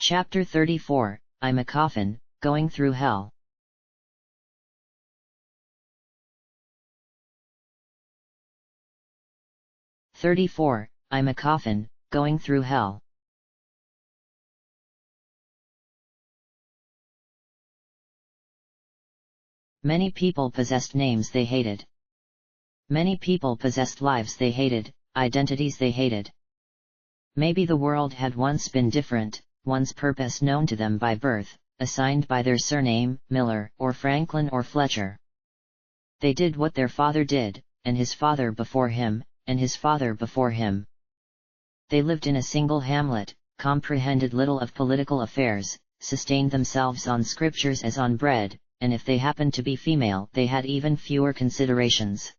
Chapter 34, I'm a coffin, going through hell. I'm a coffin, going through hell. Many people possessed names they hated. Many people possessed lives they hated, identities they hated. Maybe the world had once been different, one's purpose known to them by birth, assigned by their surname, Miller, or Franklin or Fletcher. They did what their father did, and his father before him, and his father before him. They lived in a single hamlet, comprehended little of political affairs, sustained themselves on scriptures as on bread, and if they happened to be female they had even fewer considerations.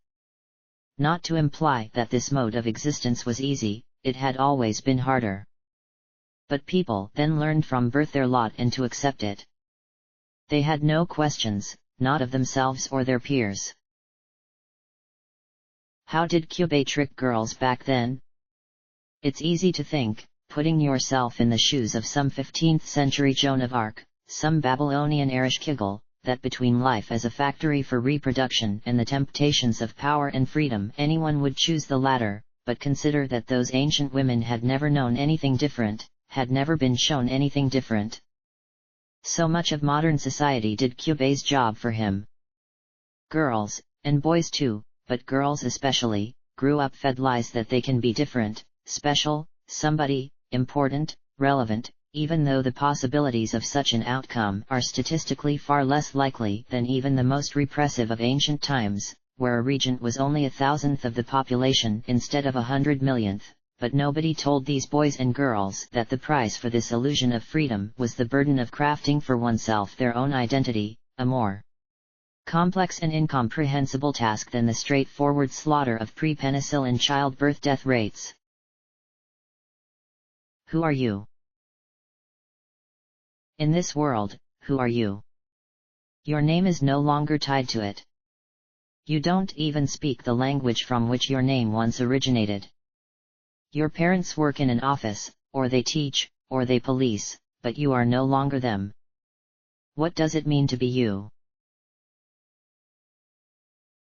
Not to imply that this mode of existence was easy, it had always been harder. But people then learned from birth their lot and to accept it. They had no questions, not of themselves or their peers. How did Cubay trick girls back then? It's easy to think, putting yourself in the shoes of some 15th century Joan of Arc, some Babylonian Ereshkigal, that between life as a factory for reproduction and the temptations of power and freedom anyone would choose the latter, but consider that those ancient women had never known anything different, had never been shown anything different. So much of modern society did Cubay's job for him. Girls, and boys too, but girls especially, grew up fed lies that they can be different, special, somebody, important, relevant, even though the possibilities of such an outcome are statistically far less likely than even the most repressive of ancient times, where a regent was only 1,000th of the population instead of 100 millionth. But nobody told these boys and girls that the price for this illusion of freedom was the burden of crafting for oneself their own identity, a more complex and incomprehensible task than the straightforward slaughter of pre-penicillin childbirth death rates. Who are you? In this world, who are you? Your name is no longer tied to it. You don't even speak the language from which your name once originated. Your parents work in an office, or they teach, or they police, but you are no longer them. What does it mean to be you?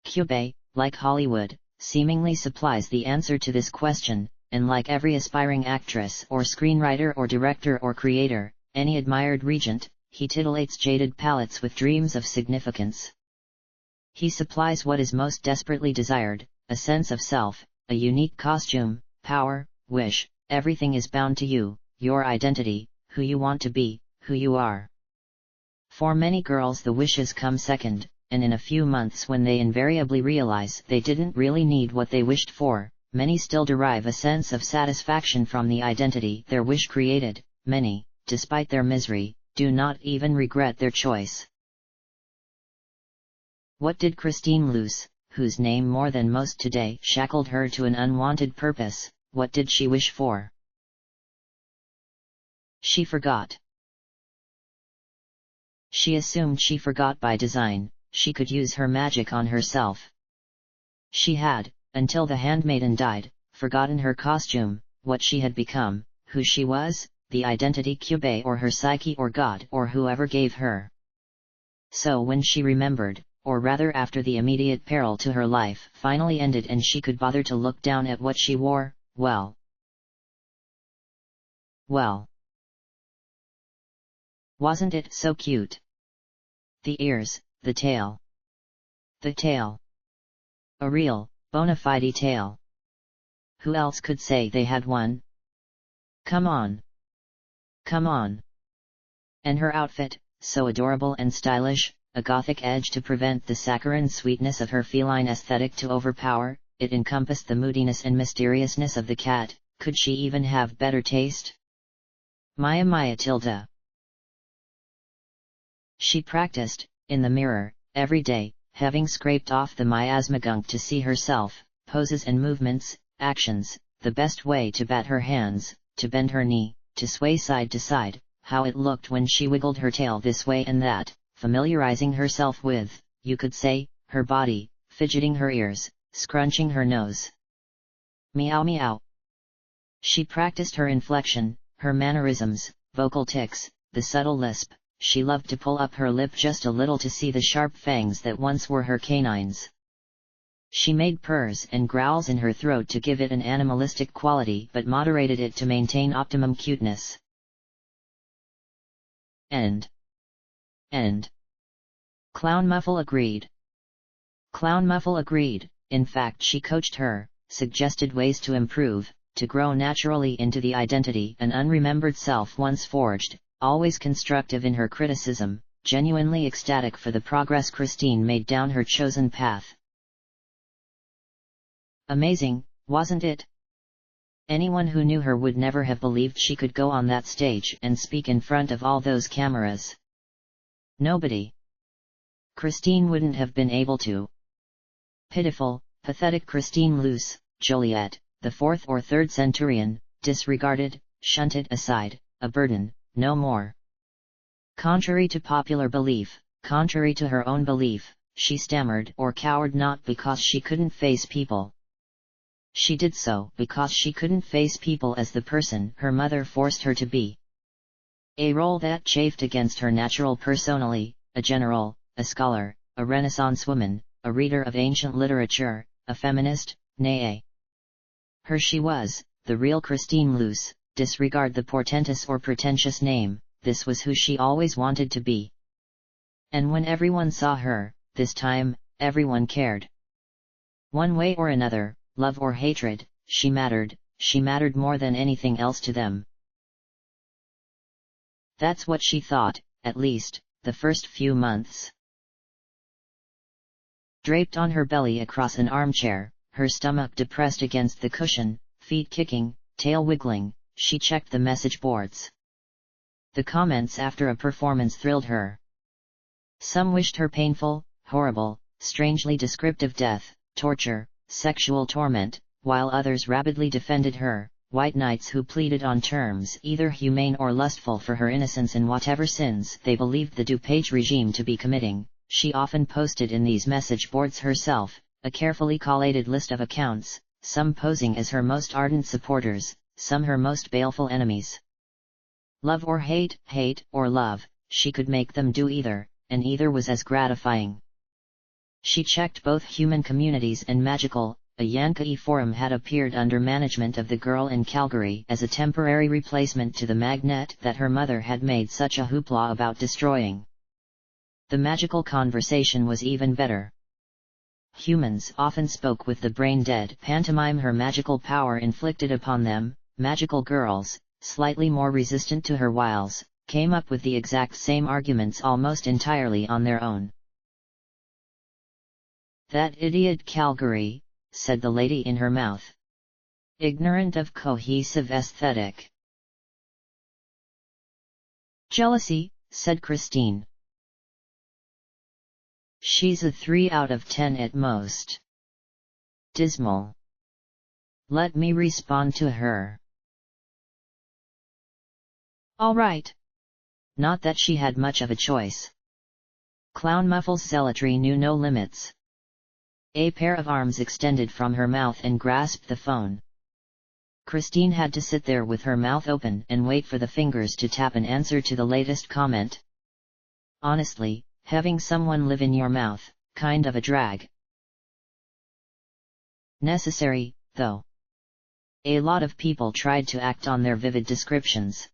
Cubay, like Hollywood, seemingly supplies the answer to this question, and like every aspiring actress or screenwriter or director or creator, any admired regent, he titillates jaded palates with dreams of significance. He supplies what is most desperately desired, a sense of self, a unique costume, power, wish, everything is bound to you, your identity, who you want to be, who you are. For many girls the wishes come second, and in a few months when they invariably realize they didn't really need what they wished for, many still derive a sense of satisfaction from the identity their wish created. Many, despite their misery, do not even regret their choice. What did Christine lose, whose name more than most today shackled her to an unwanted purpose? What did she wish for? She forgot. She assumed she forgot by design. She could use her magic on herself. She had, until the handmaiden died, forgotten her costume, what she had become, who she was, the identity Cubay or her psyche or God or whoever gave her. So when she remembered, or rather after the immediate peril to her life finally ended and she could bother to look down at what she wore, well, wasn't it so cute? The ears, the tail. The tail. A real, bona fide tail. Who else could say they had one? Come on. Come on. And her outfit, so adorable and stylish, a gothic edge to prevent the saccharine sweetness of her feline aesthetic to overpower, it encompassed the moodiness and mysteriousness of the cat. Could she even have better taste? Maya tilde. She practiced, in the mirror, every day, having scraped off the miasma gunk to see herself, poses and movements, actions, the best way to bat her hands, to bend her knee, to sway side to side, how it looked when she wiggled her tail this way and that, familiarizing herself with, you could say, her body, fidgeting her ears, scrunching her nose. Meow meow. She practiced her inflection, her mannerisms, vocal tics, the subtle lisp. She loved to pull up her lip just a little to see the sharp fangs that once were her canines. She made purrs and growls in her throat to give it an animalistic quality but moderated it to maintain optimum cuteness. End. Clown Muffle agreed. Clown Muffle agreed. In fact, she coached her, suggested ways to improve, to grow naturally into the identity an unremembered self once forged, always constructive in her criticism, genuinely ecstatic for the progress Christine made down her chosen path. Amazing, wasn't it? Anyone who knew her would never have believed she could go on that stage and speak in front of all those cameras. Nobody. Christine wouldn't have been able to. Pitiful, pathetic Christine Luce, Joliet, the fourth or third centurion, disregarded, shunted aside, a burden, no more. Contrary to popular belief, contrary to her own belief, she stammered or cowered not because she couldn't face people. She did so because she couldn't face people as the person her mother forced her to be. A role that chafed against her natural personality, a general, a scholar, a Renaissance woman, a reader of ancient literature, a feminist, nay. Her she was, the real Christine Luce, disregard the portentous or pretentious name, this was who she always wanted to be. And when everyone saw her, this time, everyone cared. One way or another, love or hatred, she mattered more than anything else to them. That's what she thought, at least, the first few months. Draped on her belly across an armchair, her stomach depressed against the cushion, feet kicking, tail wiggling, she checked the message boards. The comments after a performance thrilled her. Some wished her painful, horrible, strangely descriptive death, torture, sexual torment, while others rabidly defended her, white knights who pleaded on terms either humane or lustful for her innocence in whatever sins they believed the DuPage regime to be committing. She often posted in these message boards herself, a carefully collated list of accounts, some posing as her most ardent supporters, some her most baleful enemies. Love or hate, hate or love, she could make them do either, and either was as gratifying. She checked both human communities and magical. A Yankee forum had appeared under management of the girl in Calgary as a temporary replacement to the magnet that her mother had made such a hoopla about destroying. The magical conversation was even better. Humans often spoke with the brain-dead pantomime her magical power inflicted upon them. Magical girls, slightly more resistant to her wiles, came up with the exact same arguments almost entirely on their own. "That idiot Calgary," said the lady in her mouth. "Ignorant of cohesive aesthetic." "Jealousy," said Christine. "She's a 3 out of 10 at most." "Dismal. Let me respond to her." "All right." Not that she had much of a choice. Clown Muffle's zealotry knew no limits. A pair of arms extended from her mouth and grasped the phone. Christine had to sit there with her mouth open and wait for the fingers to tap an answer to the latest comment. Honestly, having someone live in your mouth, kind of a drag. Necessary, though. A lot of people tried to act on their vivid descriptions.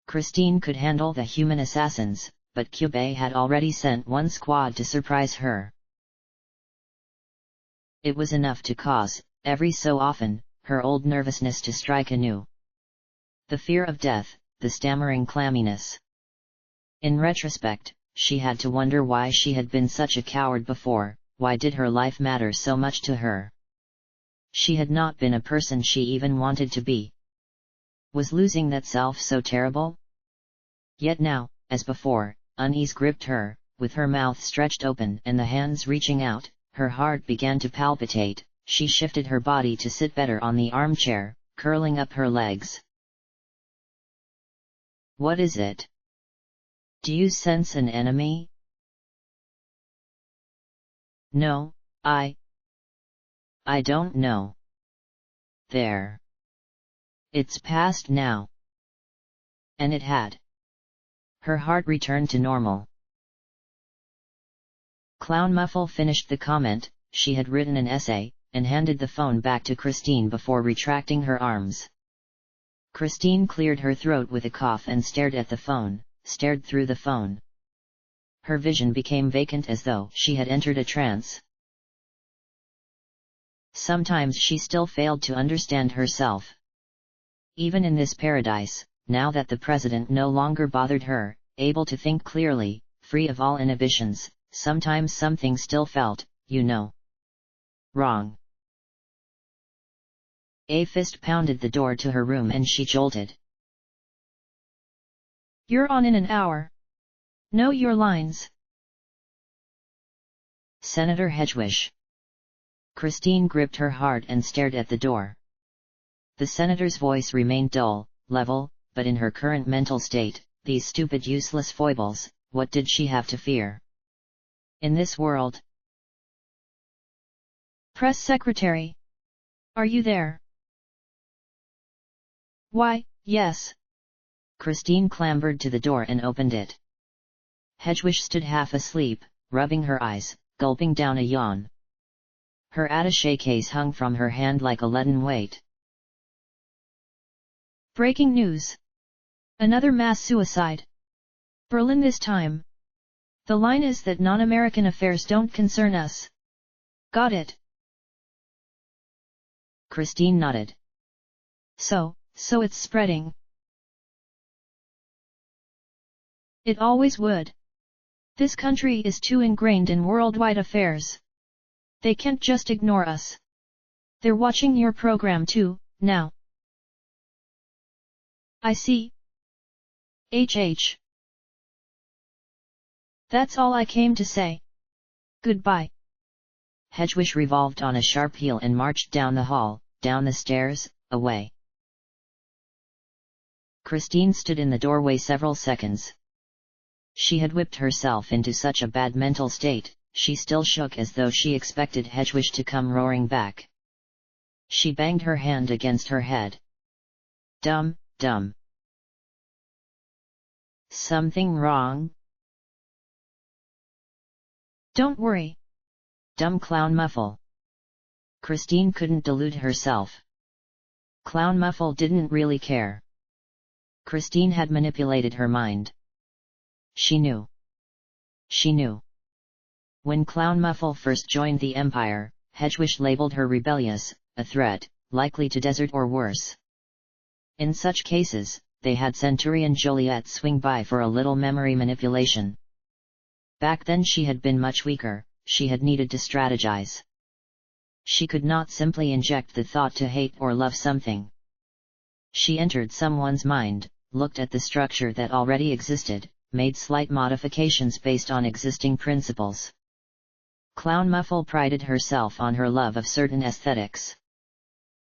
Christine could handle the human assassins, but Cube had already sent one squad to surprise her. It was enough to cause, every so often, her old nervousness to strike anew. The fear of death, the stammering clamminess. In retrospect, she had to wonder why she had been such a coward before. Why did her life matter so much to her? She had not been a person she even wanted to be. Was losing that self so terrible? Yet now, as before, unease gripped her, with her mouth stretched open and the hands reaching out. Her heart began to palpitate. She shifted her body to sit better on the armchair, curling up her legs. "What is it? Do you sense an enemy?" "No, I don't know." "There. It's past now. And it had. Her heart returned to normal. Clown Muffle finished the comment. She had written an essay, and handed the phone back to Christine before retracting her arms. Christine cleared her throat with a cough and stared at the phone, stared through the phone. Her vision became vacant as though she had entered a trance. Sometimes she still failed to understand herself. Even in this paradise, now that the president no longer bothered her, able to think clearly, free of all inhibitions, sometimes something still felt, wrong. A fist pounded the door to her room and she jolted. You're on in an hour. Know your lines. Senator Hedgewish. Christine gripped her heart and stared at the door. The senator's voice remained dull, level, but in her current mental state, these stupid useless foibles, what did she have to fear? In this world. Press secretary. Are you there? Why, yes. Christine clambered to the door and opened it. Hedgewish stood half asleep, rubbing her eyes, gulping down a yawn. Her attaché case hung from her hand like a leaden weight. Breaking news. Another mass suicide. Berlin this time. The line is that non-American affairs don't concern us. Got it? Christine nodded. So it's spreading. It always would. This country is too ingrained in worldwide affairs. They can't just ignore us. They're watching your program too, now. I see. HH. That's all I came to say. Goodbye. Hedgewish revolved on a sharp heel and marched down the hall, down the stairs, away. Christine stood in the doorway several seconds. She had whipped herself into such a bad mental state, she still shook as though she expected Hedgewish to come roaring back. She banged her hand against her head. Dumb. Something wrong? Don't worry. Dumb Clown Muffle. Christine couldn't delude herself. Clown Muffle didn't really care. Christine had manipulated her mind. She knew. When Clown Muffle first joined the Empire, Hedgewish labeled her rebellious, a threat, likely to desert or worse. In such cases, they had Centurion Joliet swing by for a little memory manipulation. Back then she had been much weaker, she had needed to strategize. She could not simply inject the thought to hate or love something. She entered someone's mind, looked at the structure that already existed, made slight modifications based on existing principles. Clown Muffle prided herself on her love of certain aesthetics.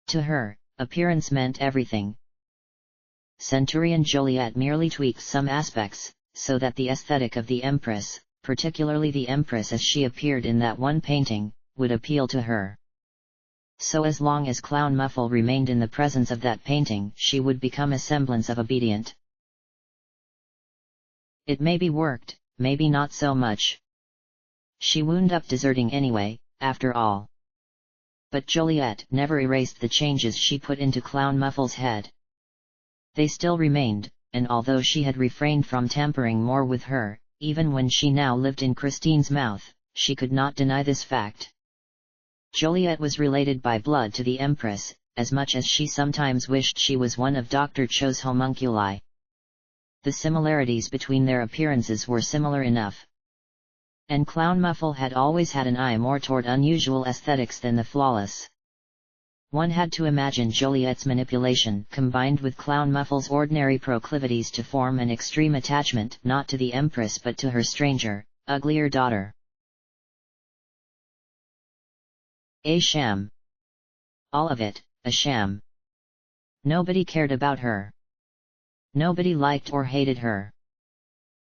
To her, appearance meant everything. Centurion Joliet merely tweaked some aspects, so that the aesthetic of the Empress, particularly the Empress as she appeared in that one painting, would appeal to her. So as long as Clown Muffle remained in the presence of that painting, she would become a semblance of obedient. It maybe worked, maybe not so much. She wound up deserting anyway, after all. But Joliet never erased the changes she put into Clown Muffle's head. They still remained, and although she had refrained from tampering more with her, even when she now lived in Christine's mouth, she could not deny this fact. Joliet was related by blood to the Empress, as much as she sometimes wished she was one of Dr. Cho's homunculi. The similarities between their appearances were similar enough. And Clown Muffle had always had an eye more toward unusual aesthetics than the flawless. One had to imagine Joliet's manipulation combined with Clown Muffle's ordinary proclivities to form an extreme attachment not to the Empress but to her stranger, uglier daughter. A sham. All of it, a sham. Nobody cared about her. Nobody liked or hated her.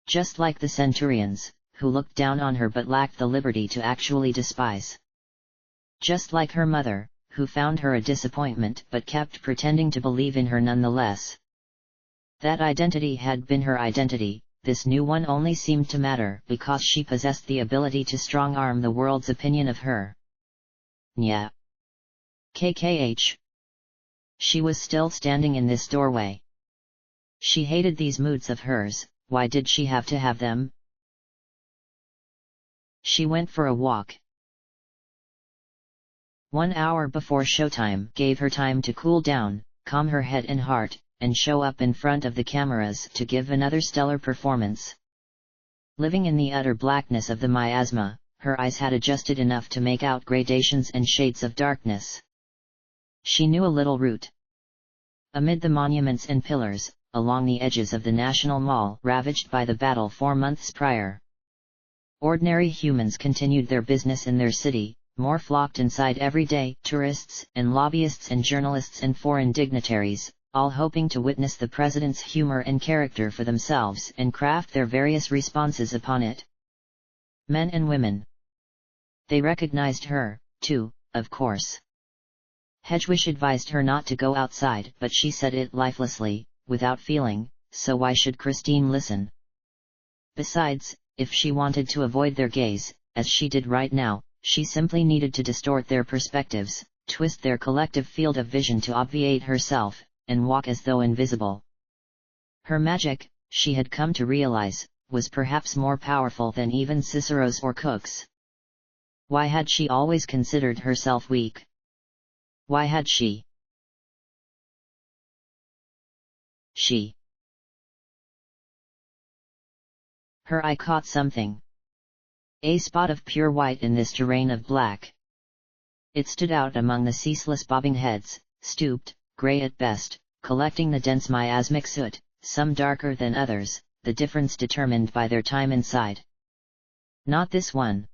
Just like the Centurions, who looked down on her but lacked the liberty to actually despise. Just like her mother, who found her a disappointment but kept pretending to believe in her nonetheless. That identity had been her identity, this new one only seemed to matter because she possessed the ability to strong-arm the world's opinion of her. Nya. KKH. She was still standing in this doorway. She hated these moods of hers. Why did she have to have them? She went for a walk. 1 hour before showtime gave her time to cool down, calm her head and heart, and show up in front of the cameras to give another stellar performance. Living in the utter blackness of the miasma, her eyes had adjusted enough to make out gradations and shades of darkness. She knew a little route. Amid the monuments and pillars, along the edges of the National Mall ravaged by the battle 4 months prior. Ordinary humans continued their business in their city, more flocked inside every day, tourists and lobbyists and journalists and foreign dignitaries, all hoping to witness the president's humor and character for themselves and craft their various responses upon it. Men and women. They recognized her, too, of course. Hedgewish advised her not to go outside, but she said it lifelessly, without feeling, so why should Christine listen? Besides, if she wanted to avoid their gaze, as she did right now, she simply needed to distort their perspectives, twist their collective field of vision to obviate herself, and walk as though invisible. Her magic, she had come to realize, was perhaps more powerful than even Cicero's or Cook's. Why had she always considered herself weak? Why had she? Her eye caught something. A spot of pure white in this terrain of black. It stood out among the ceaseless bobbing heads, stooped, grey at best, collecting the dense miasmic soot, some darker than others, the difference determined by their time inside. Not this one.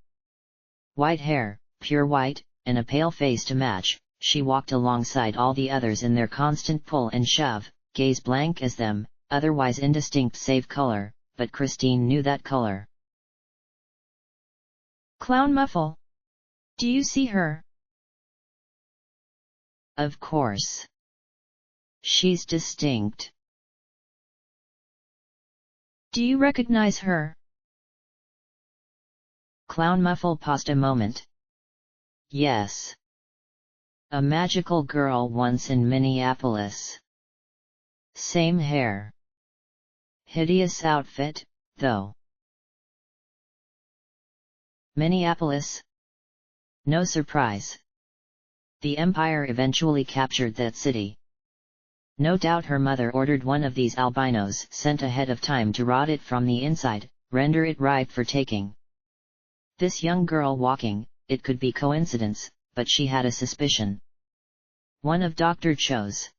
White hair, pure white, and a pale face to match, she walked alongside all the others in their constant pull and shove, gaze blank as them, otherwise indistinct save color, but Christine knew that color. Clown Muffle. Do you see her? Of course. She's distinct. Do you recognize her? Clown Muffle paused a moment. Yes. A magical girl once in Minneapolis. Same hair. Hideous outfit, though. Minneapolis? No surprise. The Empire eventually captured that city. No doubt her mother ordered one of these albinos sent ahead of time to rot it from the inside, render it ripe for taking. This young girl walking, it could be coincidence, but she had a suspicion. One of Dr. Cho's.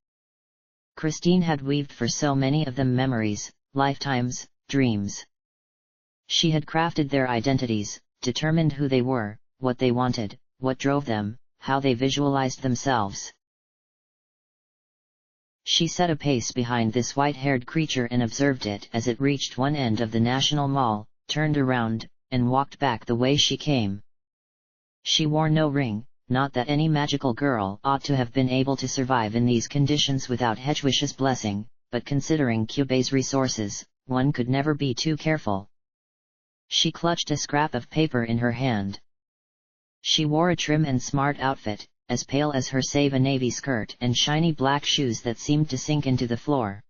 Christine had weaved for so many of them memories, lifetimes, dreams. She had crafted their identities, determined who they were, what they wanted, what drove them, how they visualized themselves. She set a pace behind this white-haired creature and observed it as it reached one end of the National Mall, turned around, and walked back the way she came. She wore no ring, not that any magical girl ought to have been able to survive in these conditions without Hedgewish's blessing, but considering Cube's resources, one could never be too careful. She clutched a scrap of paper in her hand. She wore a trim and smart outfit, as pale as her save a navy skirt and shiny black shoes that seemed to sink into the floor.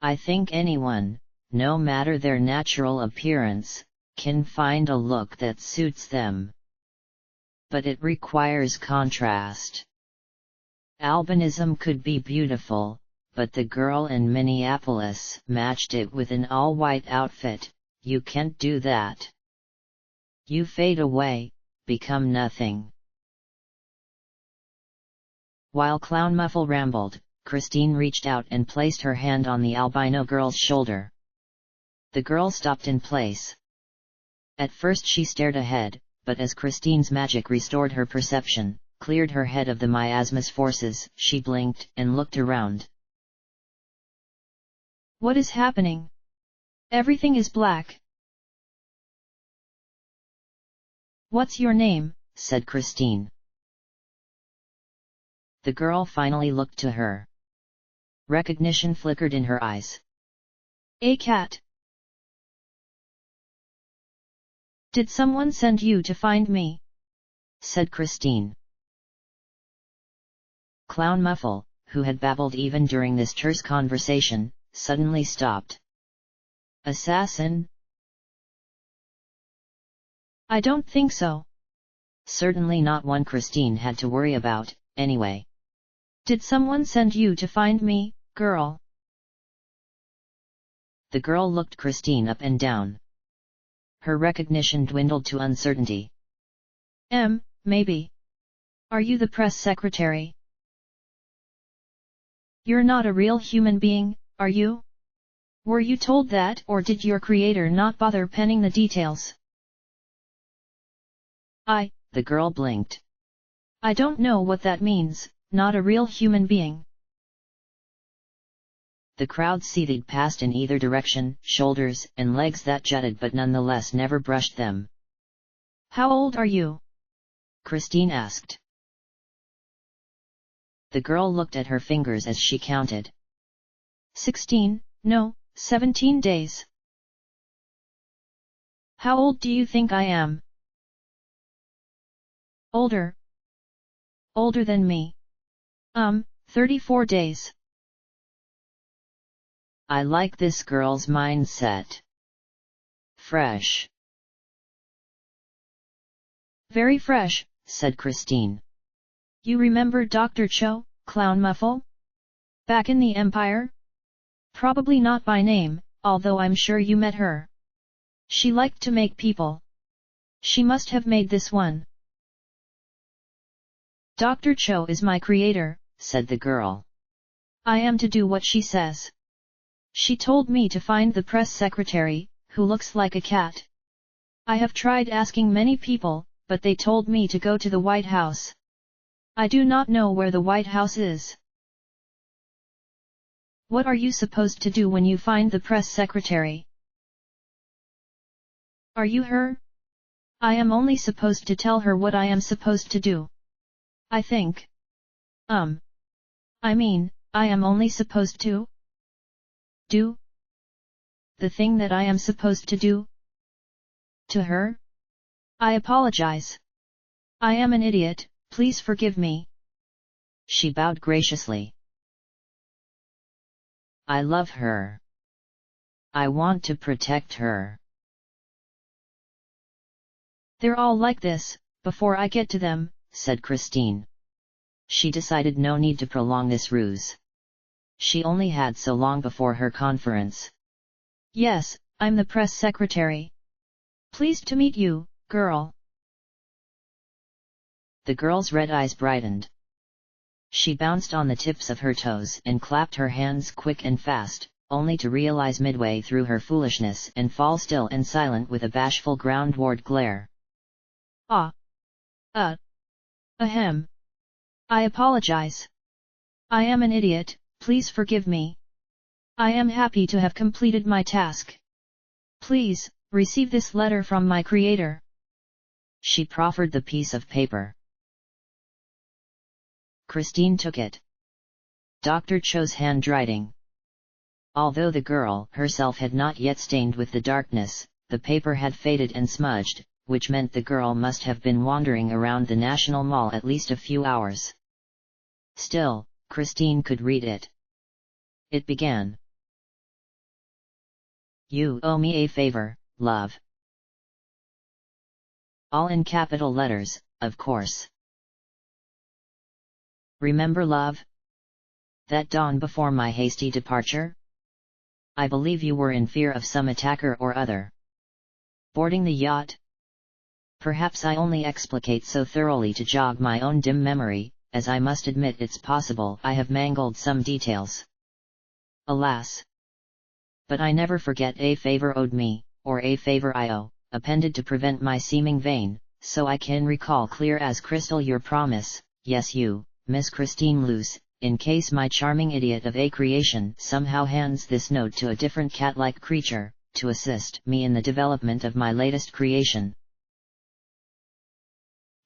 I think anyone, no matter their natural appearance, can find a look that suits them. But it requires contrast. Albinism could be beautiful, but the girl in Minneapolis matched it with an all-white outfit. You can't do that. You fade away, become nothing. While Clown Muffle rambled, Christine reached out and placed her hand on the albino girl's shoulder. The girl stopped in place. At first she stared ahead, but as Christine's magic restored her perception, cleared her head of the miasma's forces, she blinked and looked around. What is happening? Everything is black. What's your name? Said Christine. The girl finally looked to her. Recognition flickered in her eyes. A cat. Did someone send you to find me? Said Christine. Clown Muffle, who had babbled even during this terse conversation, suddenly stopped. Assassin? I don't think so. Certainly not one Christine had to worry about, anyway. Did someone send you to find me, girl? The girl looked Christine up and down. Her recognition dwindled to uncertainty. Maybe. Are you the press secretary? You're not a real human being, are you? Were you told that, or did your creator not bother penning the details? The girl blinked. I don't know what that means, not a real human being. The crowd seethed past in either direction, shoulders and legs that jutted but nonetheless never brushed them. How old are you? Christine asked. The girl looked at her fingers as she counted. 16, no, 17 days. How old do you think I am? Older. Older than me. 34 days. I like this girl's mindset. Fresh. Very fresh, said Christine. You remember Dr. Cho, Clown Muffle? Back in the Empire? Probably not by name, although I'm sure you met her. She liked to make people. She must have made this one. Dr. Cho is my creator, said the girl. I am to do what she says. She told me to find the press secretary, who looks like a cat. I have tried asking many people, but they told me to go to the White House. I do not know where the White House is. What are you supposed to do when you find the press secretary? Are you her? I am only supposed to tell her what I am supposed to do. I think. I mean, I am only supposed to do the thing that I am supposed to do to her? I apologize. I am an idiot, please forgive me. She bowed graciously. I love her. I want to protect her. They're all like this, before I get to them, said Christine. She decided no need to prolong this ruse. She only had so long before her conference. Yes, I'm the press secretary. Pleased to meet you, girl. The girl's red eyes brightened. She bounced on the tips of her toes and clapped her hands quick and fast, only to realize midway through her foolishness and fall still and silent with a bashful groundward glare. Ahem. I apologize. I am an idiot, please forgive me. I am happy to have completed my task. Please, receive this letter from my creator. She proffered the piece of paper. Christine took it. Dr. Cho's handwriting. Although the girl herself had not yet stained with the darkness, the paper had faded and smudged, which meant the girl must have been wandering around the National Mall at least a few hours. Still, Christine could read it. It began. You owe me a favor, love. All in capital letters, of course. Remember, love? That dawn before my hasty departure? I believe you were in fear of some attacker or other. Boarding the yacht? Perhaps I only explicate so thoroughly to jog my own dim memory, as I must admit it's possible I have mangled some details. Alas! But I never forget a favor owed me, or a favor I owe, appended to prevent my seeming vain, so I can recall clear as crystal your promise, yes you, Miss Christine Luce, in case my charming idiot of a creation somehow hands this note to a different cat-like creature, to assist me in the development of my latest creation.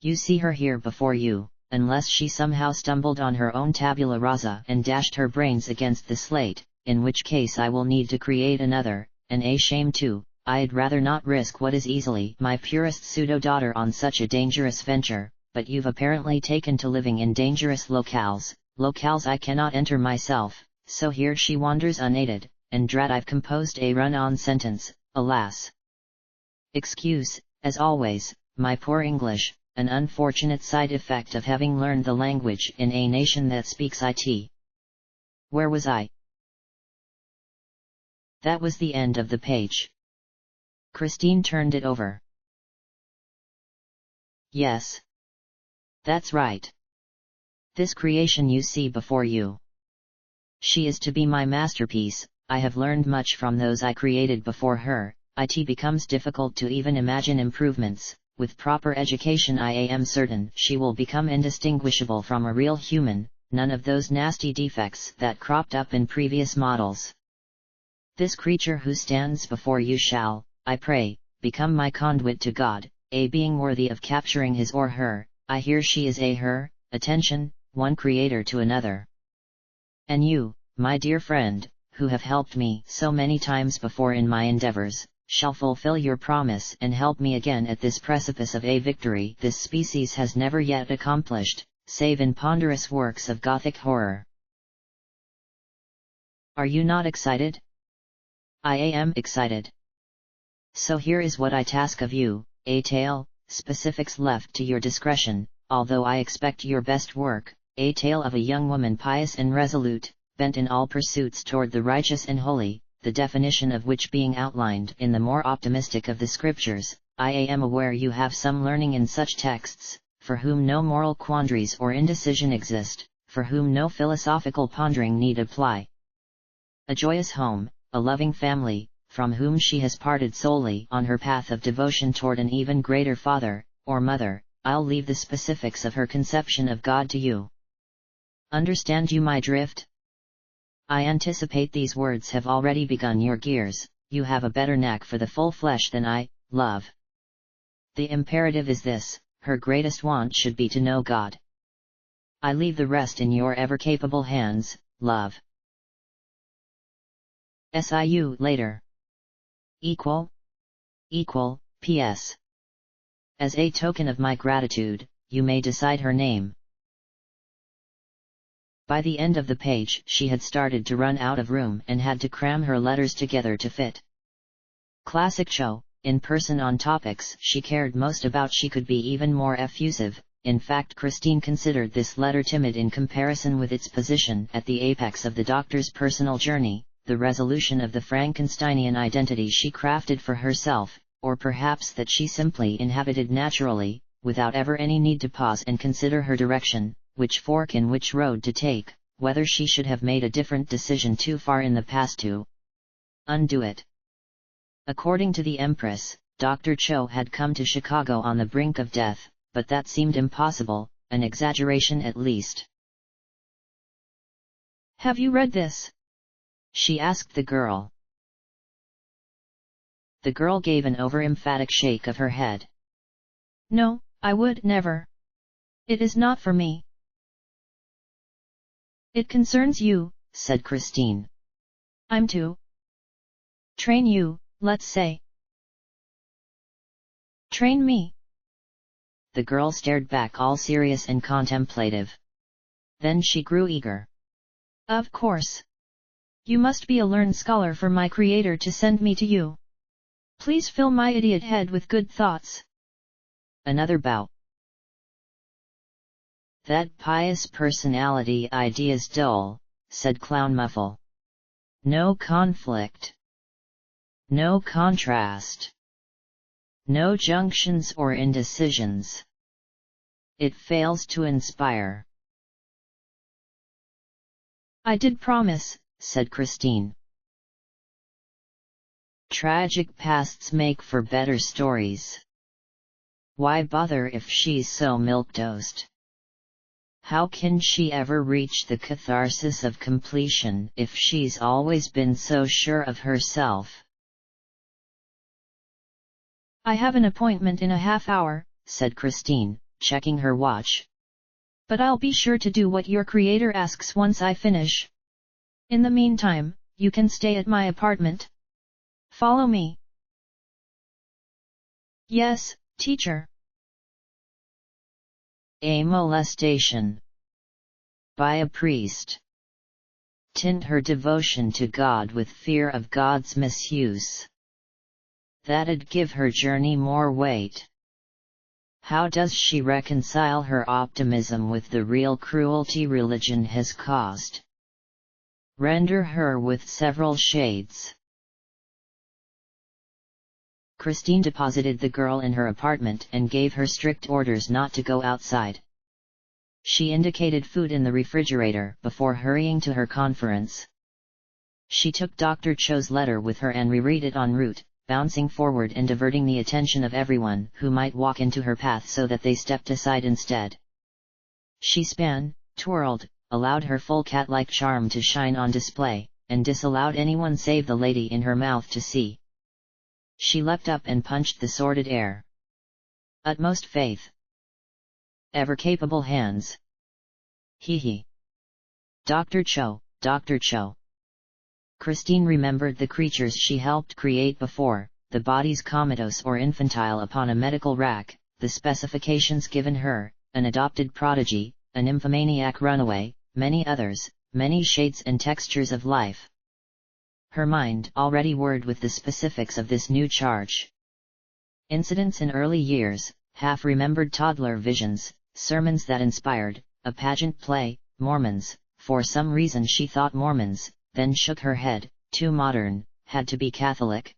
You see her here before you, unless she somehow stumbled on her own tabula rasa and dashed her brains against the slate, in which case I will need to create another, and a shame too. I'd rather not risk what is easily my purest pseudo-daughter on such a dangerous venture, but you've apparently taken to living in dangerous locales I cannot enter myself, so here she wanders unaided, and drat I've composed a run-on sentence, alas. Excuse, as always, my poor English, an unfortunate side effect of having learned the language in a nation that speaks it. Where was I? That was the end of the page. Christine turned it over. Yes. That's right. This creation you see before you. She is to be my masterpiece. I have learned much from those I created before her. It becomes difficult to even imagine improvements. With proper education I am certain she will become indistinguishable from a real human, none of those nasty defects that cropped up in previous models. This creature who stands before you shall, I pray, become my conduit to God, a being worthy of capturing his or her. I hear she is a her, attention, one creator to another. And you, my dear friend, who have helped me so many times before in my endeavors, shall fulfill your promise and help me again at this precipice of a victory this species has never yet accomplished, save in ponderous works of Gothic horror. Are you not excited? I am excited. So here is what I task of you, a tale, specifics left to your discretion, although I expect your best work, a tale of a young woman pious and resolute, bent in all pursuits toward the righteous and holy, the definition of which being outlined in the more optimistic of the scriptures. I am aware you have some learning in such texts, for whom no moral quandaries or indecision exist, for whom no philosophical pondering need apply. A joyous home, a loving family, from whom she has parted solely on her path of devotion toward an even greater father, or mother. I'll leave the specifics of her conception of God to you. Understand you my drift? I anticipate these words have already begun your gears. You have a better knack for the full flesh than I, love. The imperative is this, her greatest want should be to know God. I leave the rest in your ever-capable hands, love. SIU later. P.S. As a token of my gratitude, you may decide her name. By the end of the page she had started to run out of room and had to cram her letters together to fit. Classic Cho, in person on topics she cared most about she could be even more effusive. In fact, Christine considered this letter timid in comparison with its position at the apex of the doctor's personal journey, the resolution of the Frankensteinian identity she crafted for herself, or perhaps that she simply inhabited naturally, without ever any need to pause and consider her direction, which fork in which road to take, whether she should have made a different decision too far in the past to undo it. According to the Empress, Dr. Cho had come to Chicago on the brink of death, but that seemed impossible, an exaggeration at least. Have you read this? She asked the girl. The girl gave an over-emphatic shake of her head. No, I would never. It is not for me. It concerns you, said Christine. I'm to train you, let's say. Train me? The girl stared back all serious and contemplative. Then she grew eager. Of course. You must be a learned scholar for my creator to send me to you. Please fill my idiot head with good thoughts. Another bow. That pious personality idea's dull, said Clown Muffle. No conflict. No contrast. No junctions or indecisions. It fails to inspire. I did promise, said Christine. Tragic pasts make for better stories. Why bother if she's so milquetoast? How can she ever reach the catharsis of completion if she's always been so sure of herself? I have an appointment in a half hour, said Christine, checking her watch. But I'll be sure to do what your creator asks once I finish. In the meantime, you can stay at my apartment. Follow me. Yes, teacher. A molestation by a priest. Tint her devotion to God with fear of God's misuse. That'd give her journey more weight. How does she reconcile her optimism with the real cruelty religion has caused? Render her with several shades. Christine deposited the girl in her apartment and gave her strict orders not to go outside. She indicated food in the refrigerator before hurrying to her conference. She took Dr. Cho's letter with her and reread it en route, bouncing forward and diverting the attention of everyone who might walk into her path so that they stepped aside instead. She span, twirled, allowed her full cat-like charm to shine on display, and disallowed anyone save the lady in her mouth to see. She leapt up and punched the sordid air. Utmost faith. Ever-capable hands. Hee. Dr. Cho, Dr. Cho. Christine remembered the creatures she helped create before, the bodies comatose or infantile upon a medical rack, the specifications given her, an adopted prodigy, a nymphomaniac runaway, many others, many shades and textures of life. Her mind already whirred with the specifics of this new charge. Incidents in early years, half-remembered toddler visions, sermons that inspired, a pageant play, Mormons, for some reason she thought Mormons, then shook her head, too modern, had to be Catholic.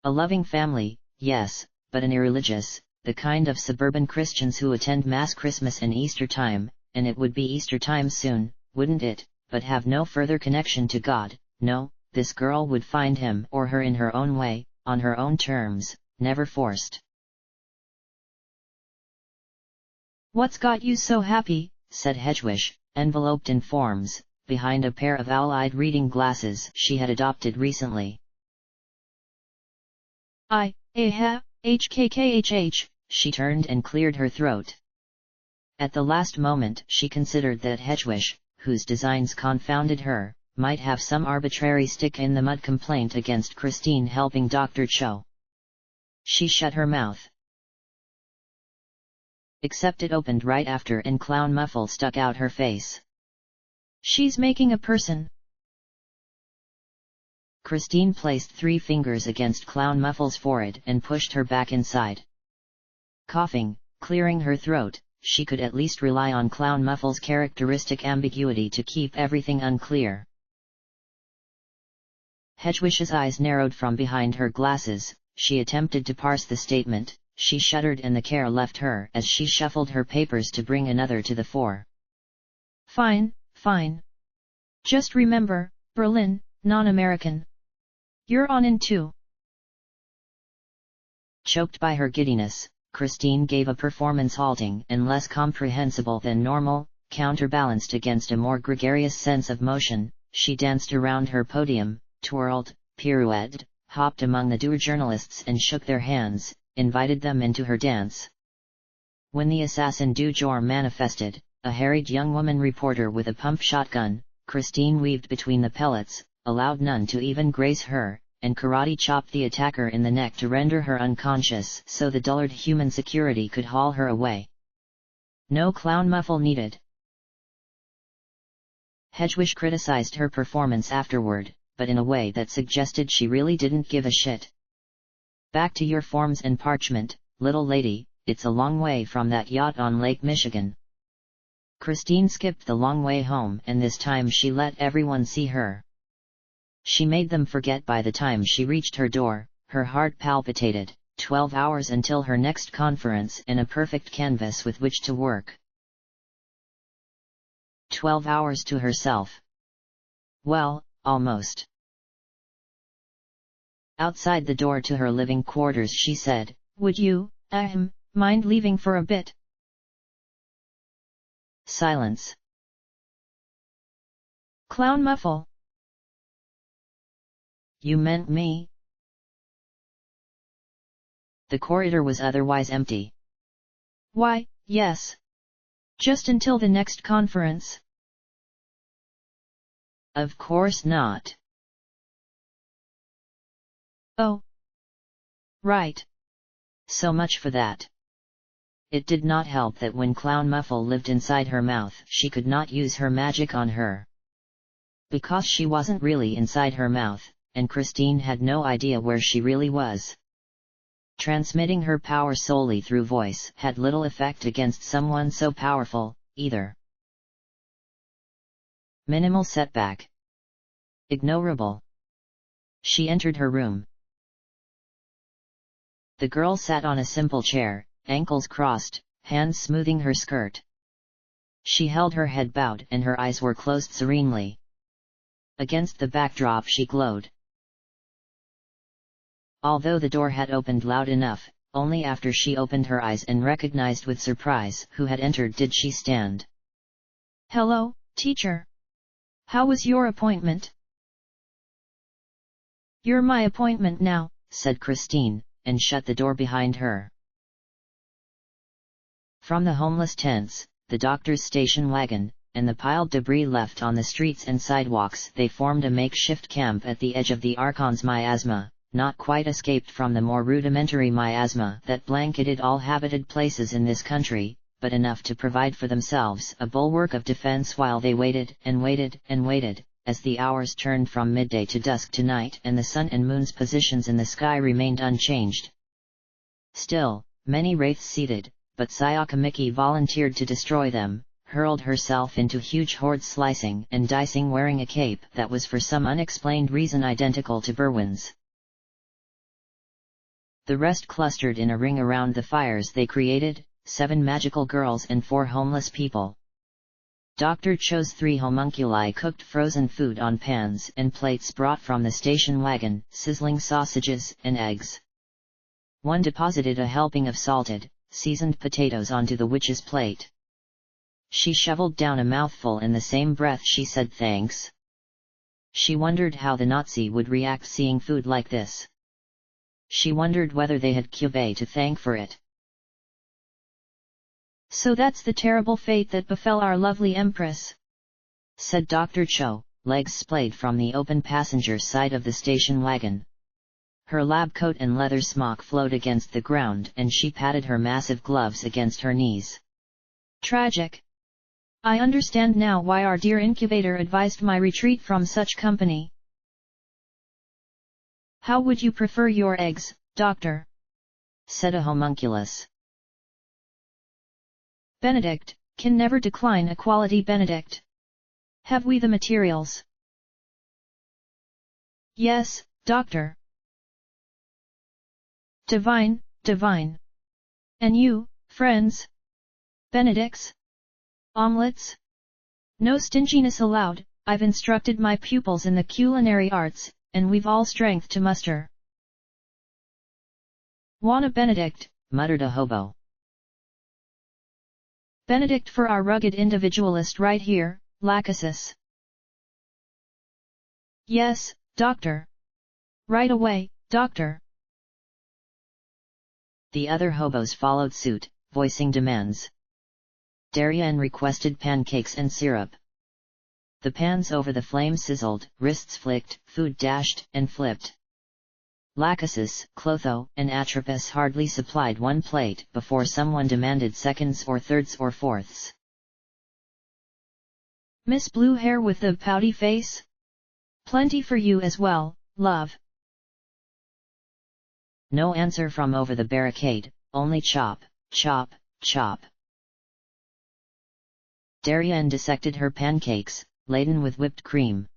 A loving family, yes, but an irreligious, the kind of suburban Christians who attend Mass Christmas and Easter time, and it would be Easter time soon, wouldn't it, but have no further connection to God. No, this girl would find him or her in her own way, on her own terms, never forced. What's got you so happy? Said Hedgewish, enveloped in forms, behind a pair of owl-eyed reading glasses she had adopted recently. HKKHH, she turned and cleared her throat. At the last moment she considered that Hedgewish, whose designs confounded her, might have some arbitrary stick-in-the-mud complaint against Christine helping Dr. Cho. She shut her mouth. Except it opened right after and Clown Muffle stuck out her face. She's making a person. Christine placed 3 fingers against Clown Muffle's forehead and pushed her back inside. Coughing, clearing her throat, she could at least rely on Clown Muffle's characteristic ambiguity to keep everything unclear. Hedgewish's eyes narrowed from behind her glasses. She attempted to parse the statement. She shuddered and the care left her as she shuffled her papers to bring another to the fore. Fine, fine. Just remember, Berlin, non-American. You're on in too. Choked by her giddiness, Christine gave a performance halting and less comprehensible than normal, counterbalanced against a more gregarious sense of motion. She danced around her podium, twirled, pirouetted, hopped among the dour journalists and shook their hands, invited them into her dance. When the assassin du jour manifested, a harried young woman reporter with a pump shotgun, Christine weaved between the pellets, allowed none to even graze her, and karate chopped the attacker in the neck to render her unconscious so the dullard human security could haul her away. No Clown Muffle needed. Hedgewish criticized her performance afterward, but in a way that suggested she really didn't give a shit. Back to your forms and parchment, little lady, it's a long way from that yacht on Lake Michigan. Christine skipped the long way home and this time she let everyone see her. She made them forget by the time she reached her door, her heart palpitated, 12 hours until her next conference and a perfect canvas with which to work. 12 hours to herself. Well, almost. Outside the door to her living quarters she said, "Would you, mind leaving for a bit?" Silence. Clown Muffle. You meant me? The corridor was otherwise empty. Why, yes. Just until the next conference? Of course not. Oh. Right. So much for that. It did not help that when Clown Muffle lived inside her mouth, she could not use her magic on her. Because she wasn't really inside her mouth, and Christine had no idea where she really was. Transmitting her power solely through voice had little effect against someone so powerful, either. Minimal setback. Ignorable. She entered her room. The girl sat on a simple chair, ankles crossed, hands smoothing her skirt. She held her head bowed and her eyes were closed serenely. Against the backdrop she glowed. Although the door had opened loud enough, only after she opened her eyes and recognized with surprise who had entered did she stand. Hello, teacher. How was your appointment? You're my appointment now, said Christine, and shut the door behind her. From the homeless tents, the doctor's station wagon, and the piled debris left on the streets and sidewalks, they formed a makeshift camp at the edge of the Archon's miasma, not quite escaped from the more rudimentary miasma that blanketed all habited places in this country, but enough to provide for themselves a bulwark of defense while they waited and waited and waited, as the hours turned from midday to dusk to night and the sun and moon's positions in the sky remained unchanged. Still, many wraiths seeded, but Sayaka Miki volunteered to destroy them, hurled herself into huge hordes slicing and dicing wearing a cape that was for some unexplained reason identical to Berwin's. The rest clustered in a ring around the fires they created, 7 magical girls and 4 homeless people. Doctor chose 3 homunculi cooked frozen food on pans and plates brought from the station wagon, sizzling sausages and eggs. One deposited a helping of salted, seasoned potatoes onto the witch's plate. She shoveled down a mouthful in the same breath she said thanks. She wondered how the Nazi would react seeing food like this. She wondered whether they had Kyubei to thank for it. So that's the terrible fate that befell our lovely Empress, said Dr. Cho, legs splayed from the open passenger side of the station wagon. Her lab coat and leather smock flowed against the ground and she patted her massive gloves against her knees. Tragic. I understand now why our dear incubator advised my retreat from such company. How would you prefer your eggs, doctor? Said a homunculus. Benedict, can never decline a quality Benedict. Have we the materials? Yes, doctor. Divine, divine. And you, friends? Benedicts? Omelets? No stinginess allowed, I've instructed my pupils in the culinary arts, and we've all strength to muster. Want a Benedict, muttered a hobo. Benedict for our rugged individualist right here, Lachesis. Yes, doctor. Right away, doctor. The other hobos followed suit, voicing demands. Darien requested pancakes and syrup. The pans over the flame sizzled, wrists flicked, food dashed and flipped. Lachesis, Clotho, and Atropus hardly supplied one plate before someone demanded seconds or thirds or fourths. Miss Blue Hair with the pouty face? Plenty for you as well, love. No answer from over the barricade, only chop, chop, chop. Darien dissected her pancakes, laden with whipped cream.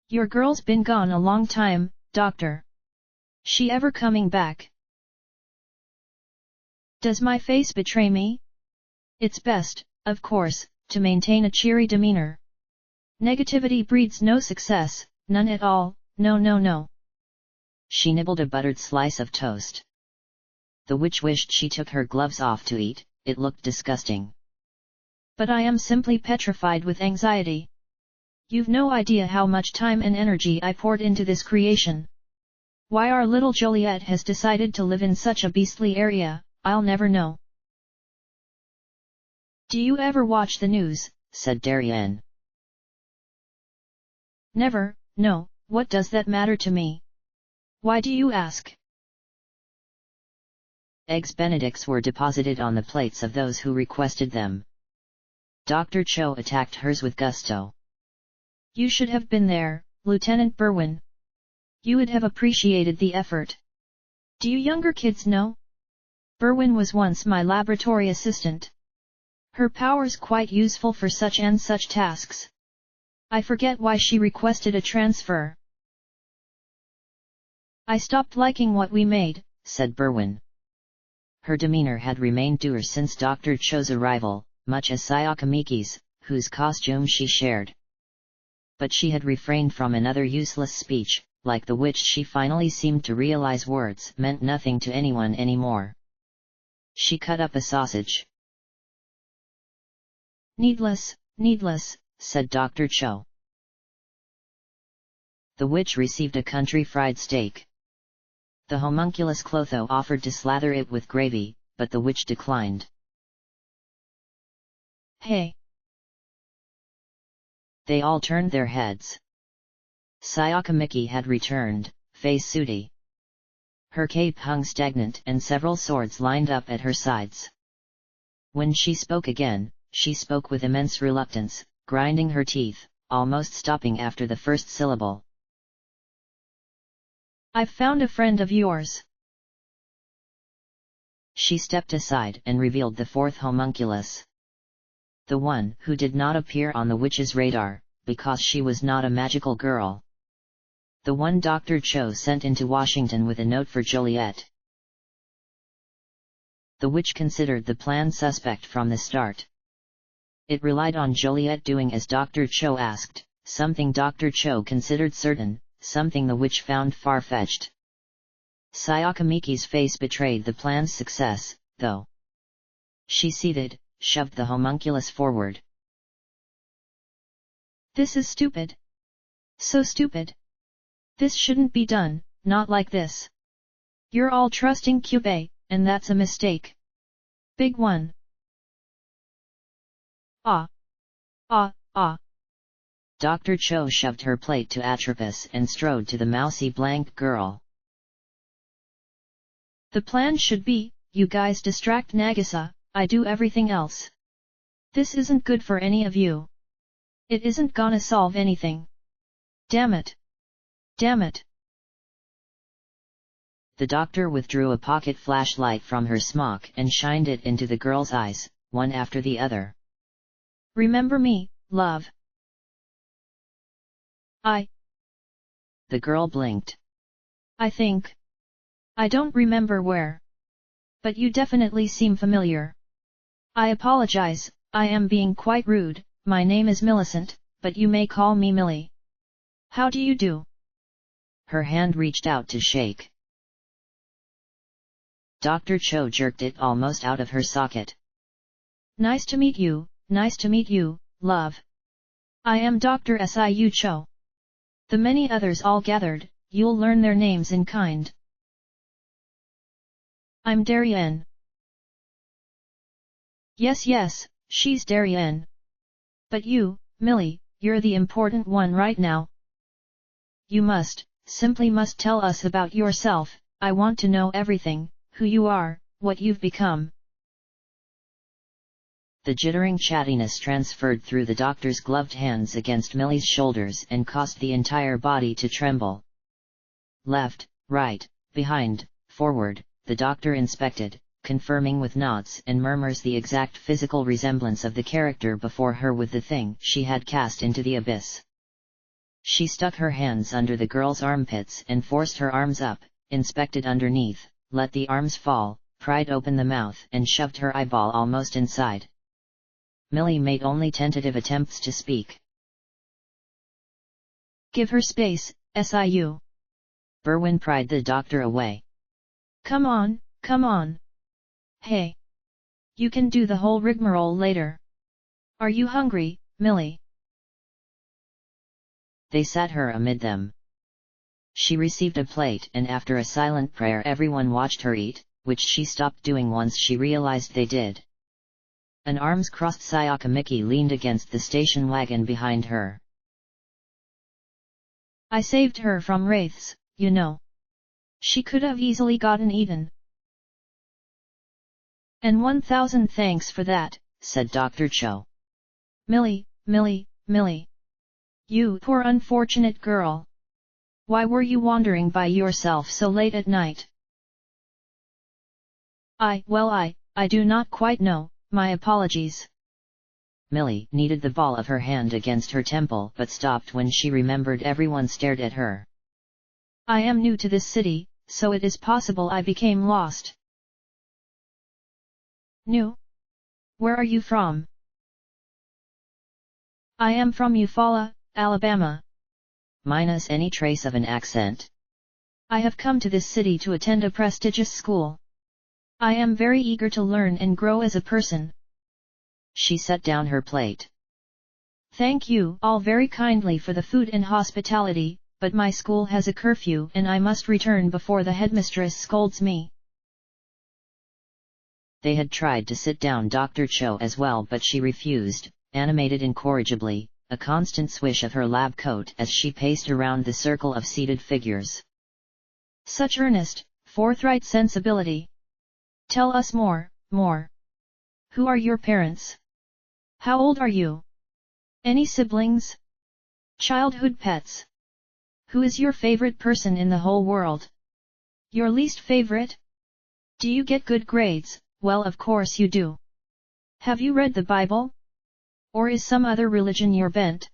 Your girl's been gone a long time, doctor. She ever coming back? Does my face betray me? It's best, of course, to maintain a cheery demeanor. Negativity breeds no success, none at all, no no no. She nibbled a buttered slice of toast. The witch wished she took her gloves off to eat, it looked disgusting. But I am simply petrified with anxiety. You've no idea how much time and energy I poured into this creation. Why our little Joliet has decided to live in such a beastly area, I'll never know. Do you ever watch the news? said Darien. Never, no, what does that matter to me? Why do you ask? Eggs Benedicts were deposited on the plates of those who requested them. Dr. Cho attacked hers with gusto. You should have been there, Lieutenant Berwin. You would have appreciated the effort. Do you younger kids know? Berwin was once my laboratory assistant. Her powers quite useful for such and such tasks. I forget why she requested a transfer. I stopped liking what we made, said Berwin. Her demeanor had remained dour since Dr. Cho's arrival, much as Sayaka Miki's, whose costume she shared. But she had refrained from another useless speech, like the witch. She finally seemed to realize words meant nothing to anyone anymore. She cut up a sausage. Needless, needless, said Dr. Cho. The witch received a country fried steak. The homunculus Clotho offered to slather it with gravy, but the witch declined. Hey! They all turned their heads. Sayaka Miki had returned, face sooty. Her cape hung stagnant and several swords lined up at her sides. When she spoke again, she spoke with immense reluctance, grinding her teeth, almost stopping after the first syllable. I've found a friend of yours. She stepped aside and revealed the fourth homunculus. The one who did not appear on the witch's radar, because she was not a magical girl. The one Dr. Cho sent into Washington with a note for Joliet. The witch considered the plan suspect from the start. It relied on Joliet doing as Dr. Cho asked, something Dr. Cho considered certain, something the witch found far-fetched. Sayaka Miki's face betrayed the plan's success, though. She seethed, shoved the homunculus forward. This is stupid. So stupid. This shouldn't be done, not like this. You're all trusting Kyubei, and that's a mistake. Big one. Ah. Ah, ah. Dr. Cho shoved her plate to Atropos and strode to the mousy blank girl. The plan should be, you guys distract Nagisa, I do everything else. This isn't good for any of you. It isn't gonna solve anything. Damn it. Damn it. The doctor withdrew a pocket flashlight from her smock and shined it into the girl's eyes, one after the other. Remember me, love. The girl blinked. I think. I don't remember where. But you definitely seem familiar. I apologize, I am being quite rude. My name is Millicent, but you may call me Millie. How do you do? Her hand reached out to shake. Dr. Cho jerked it almost out of her socket. Nice to meet you, love. I am Dr. Siu Cho. The many others all gathered, you'll learn their names in kind. I'm Darien. Yes, she's Darien. But you, Millie, you're the important one right now. You simply must tell us about yourself. I want to know everything, who you are, what you've become. The jittering chattiness transferred through the doctor's gloved hands against Millie's shoulders and caused the entire body to tremble. Left, right, behind, forward, the doctor inspected, confirming with nods and murmurs the exact physical resemblance of the character before her with the thing she had cast into the abyss. She stuck her hands under the girl's armpits and forced her arms up, inspected underneath, let the arms fall, pried open the mouth and shoved her eyeball almost inside. Millie made only tentative attempts to speak. Give her space, Siu. Berwin pried the doctor away. Come on. Hey. You can do the whole rigmarole later. Are you hungry, Millie? They sat her amid them. She received a plate and after a silent prayer everyone watched her eat, which she stopped doing once she realized they did. An arms-crossed Sayaka Miki leaned against the station wagon behind her. I saved her from wraiths, you know. She could have easily gotten eaten. And 1,000 thanks for that, said Dr. Cho. Millie. You poor unfortunate girl. Why were you wandering by yourself so late at night? I do not quite know, my apologies. Millie kneaded the ball of her hand against her temple but stopped when she remembered everyone stared at her. I am new to this city, so it is possible I became lost. New? Where are you from? I am from Eufaula, Alabama. Minus any trace of an accent. I have come to this city to attend a prestigious school. I am very eager to learn and grow as a person. She set down her plate. Thank you all very kindly for the food and hospitality, but my school has a curfew and I must return before the headmistress scolds me. They had tried to sit down Dr. Cho as well, but she refused, animated incorrigibly, a constant swish of her lab coat as she paced around the circle of seated figures. Such earnest, forthright sensibility. Tell us more. Who are your parents? How old are you? Any siblings? Childhood pets? Who is your favorite person in the whole world? Your least favorite? Do you get good grades? Well, of course you do. Have you read the Bible? Or is some other religion your bent?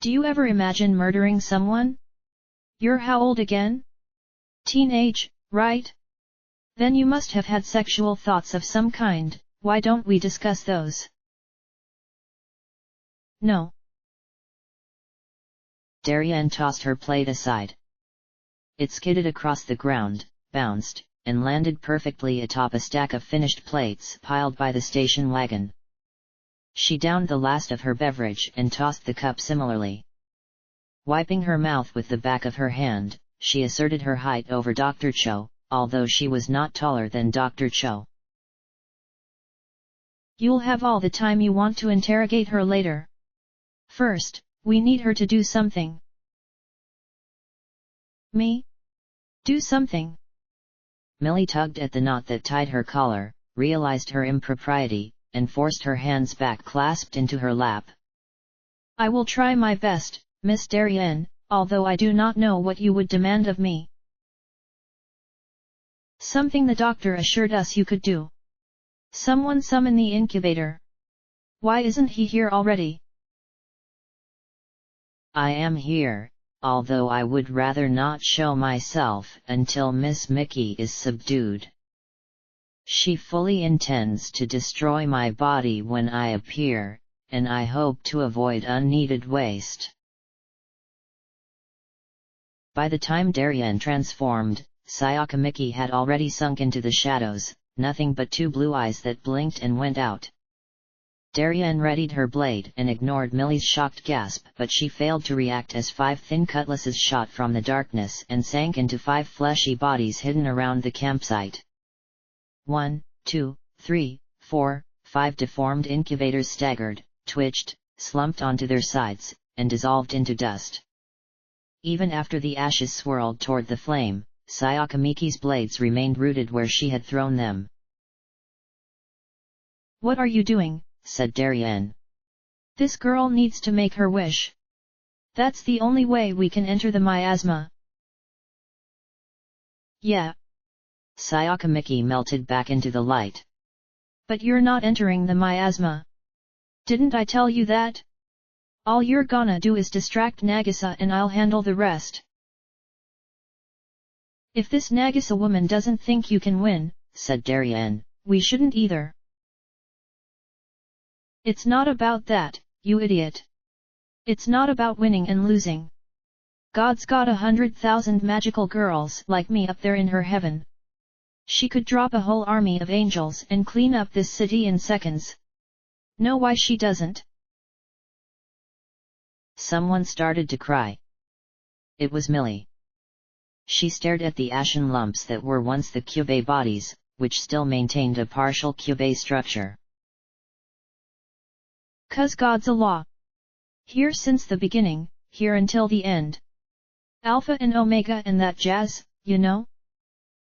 Do you ever imagine murdering someone? You're how old again? Teenage, right? Then you must have had sexual thoughts of some kind. Why don't we discuss those? No. Darien tossed her plate aside. It skidded across the ground, bounced, and landed perfectly atop a stack of finished plates piled by the station wagon. She downed the last of her beverage and tossed the cup similarly. Wiping her mouth with the back of her hand, she asserted her height over Dr. Cho, although she was not taller than Dr. Cho. You'll have all the time you want to interrogate her later. First, we need her to do something. Me? Do something? Millie tugged at the knot that tied her collar, realized her impropriety, and forced her hands back clasped into her lap. I will try my best, Miss Darien, although I do not know what you would demand of me. Something the doctor assured us you could do. Someone summon the incubator. Why isn't he here already? I am here, although I would rather not show myself until Miss Mickey is subdued. She fully intends to destroy my body when I appear, and I hope to avoid unneeded waste. By the time Darien transformed, Sayaka Miki had already sunk into the shadows, nothing but two blue eyes that blinked and went out. Darien readied her blade and ignored Millie's shocked gasp, but she failed to react as 5 thin cutlasses shot from the darkness and sank into 5 fleshy bodies hidden around the campsite. 1, 2, 3, 4, 5 deformed incubators staggered, twitched, slumped onto their sides, and dissolved into dust. Even after the ashes swirled toward the flame, Sayaka Miki's blades remained rooted where she had thrown them. What are you doing? Said Darien. This girl needs to make her wish. That's the only way we can enter the miasma. Yeah. Sayaka Miki melted back into the light. But you're not entering the miasma. Didn't I tell you that? All you're gonna do is distract Nagisa and I'll handle the rest. If this Nagisa woman doesn't think you can win, said Darien, we shouldn't either. It's not about that, you idiot. It's not about winning and losing. God's got 100,000 magical girls like me up there in her heaven. She could drop a whole army of angels and clean up this city in seconds. Know why she doesn't? Someone started to cry. It was Millie. She stared at the ashen lumps that were once the Kyubei bodies, which still maintained a partial Kyubei structure. 'Cause God's a law. Here since the beginning, here until the end. Alpha and Omega and that jazz, you know?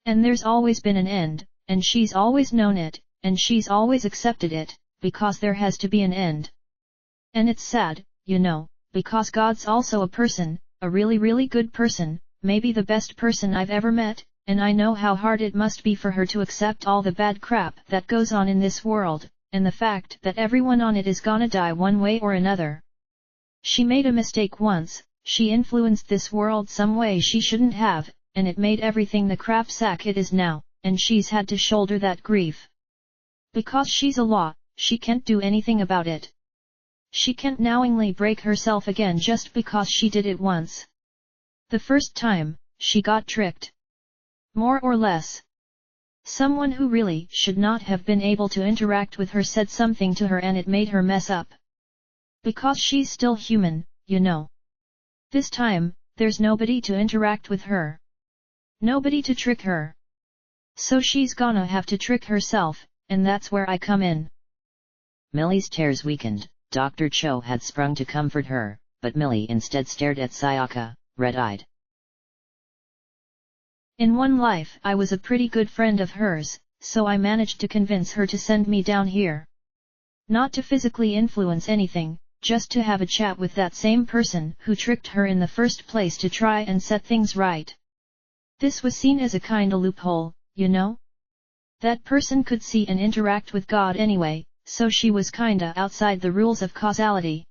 And there's always been an end, and she's always known it, and she's always accepted it, because there has to be an end. And it's sad, you know, because God's also a person, a really really good person, maybe the best person I've ever met, and I know how hard it must be for her to accept all the bad crap that goes on in this world, and the fact that everyone on it is gonna die one way or another. She made a mistake once, she influenced this world some way she shouldn't have, and it made everything the crap sack it is now, and she's had to shoulder that grief. Because she's a law, she can't do anything about it. She can't knowingly break herself again just because she did it once. The first time, she got tricked. More or less. Someone who really should not have been able to interact with her said something to her and it made her mess up. Because she's still human, you know. This time, there's nobody to interact with her. Nobody to trick her. So she's gonna have to trick herself, and that's where I come in. Millie's tears weakened. Dr. Cho had sprung to comfort her, but Millie instead stared at Sayaka, red-eyed. In one life I was a pretty good friend of hers, so I managed to convince her to send me down here. Not to physically influence anything, just to have a chat with that same person who tricked her in the first place to try and set things right. This was seen as a kinda loophole, you know? That person could see and interact with God anyway, so she was kinda outside the rules of causality.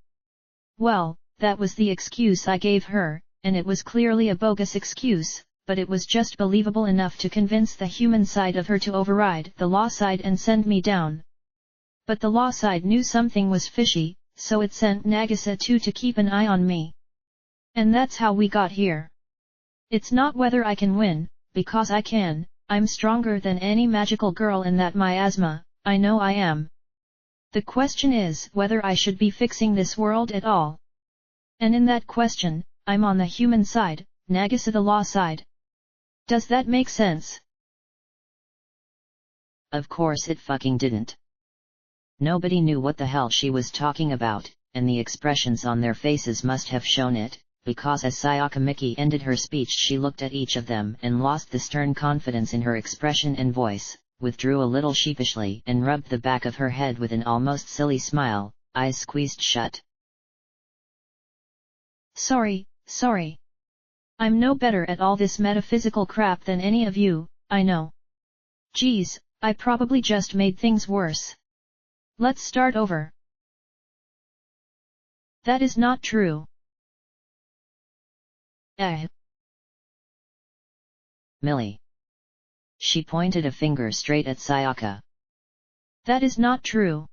Well, that was the excuse I gave her, and it was clearly a bogus excuse, but it was just believable enough to convince the human side of her to override the law side and send me down. But the law side knew something was fishy, so it sent Nagisa too to keep an eye on me. And that's how we got here. It's not whether I can win, because I can, I'm stronger than any magical girl in that miasma, I know I am. The question is whether I should be fixing this world at all. And in that question, I'm on the human side, Nagisa the law side. Does that make sense? Of course it fucking didn't. Nobody knew what the hell she was talking about, and the expressions on their faces must have shown it, because as Sayaka Miki ended her speech she looked at each of them and lost the stern confidence in her expression and voice, withdrew a little sheepishly and rubbed the back of her head with an almost silly smile, eyes squeezed shut. Sorry. I'm no better at all this metaphysical crap than any of you, I know. Geez, I probably just made things worse. Let's start over. That is not true. Millie. She pointed a finger straight at Sayaka. That is not true.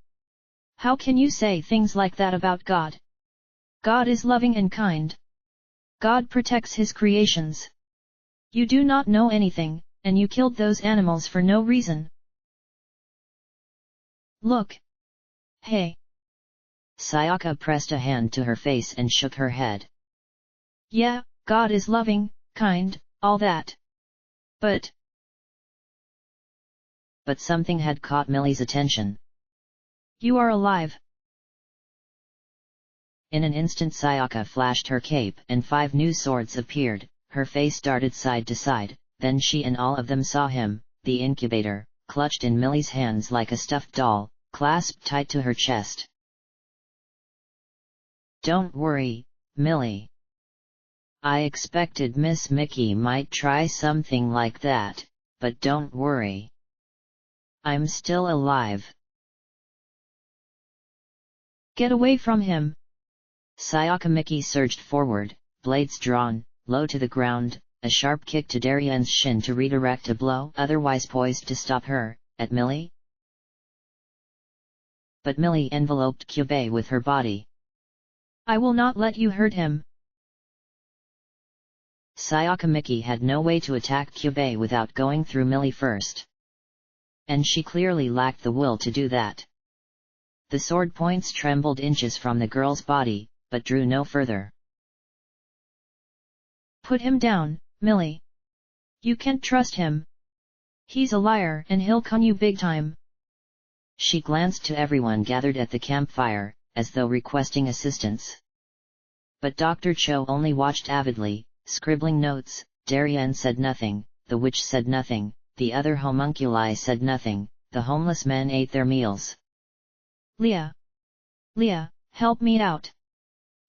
How can you say things like that about God? God is loving and kind. God protects his creations. You do not know anything, and you killed those animals for no reason. Look. Hey. Sayaka pressed a hand to her face and shook her head. Yeah, God is loving, kind, all that. But something had caught Millie's attention. You are alive. In an instant Sayaka flashed her cape and 5 new swords appeared, her face darted side to side, then she and all of them saw him, the incubator, clutched in Millie's hands like a stuffed doll, clasped tight to her chest. Don't worry, Millie. I expected Miss Mickey might try something like that, but don't worry. I'm still alive. Get away from him. Sayaka Miki surged forward, blades drawn, low to the ground, a sharp kick to Darien's shin to redirect a blow otherwise poised to stop her, at Millie. But Millie enveloped Kyubei with her body. I will not let you hurt him. Sayaka Miki had no way to attack Kyubei without going through Millie first. And she clearly lacked the will to do that. The sword points trembled inches from the girl's body, but drew no further. Put him down, Millie. You can't trust him. He's a liar and he'll con you big time. She glanced to everyone gathered at the campfire, as though requesting assistance. But Dr. Cho only watched avidly, scribbling notes. Darien said nothing, the witch said nothing, the other homunculi said nothing, the homeless men ate their meals. Leah! Leah, help me out!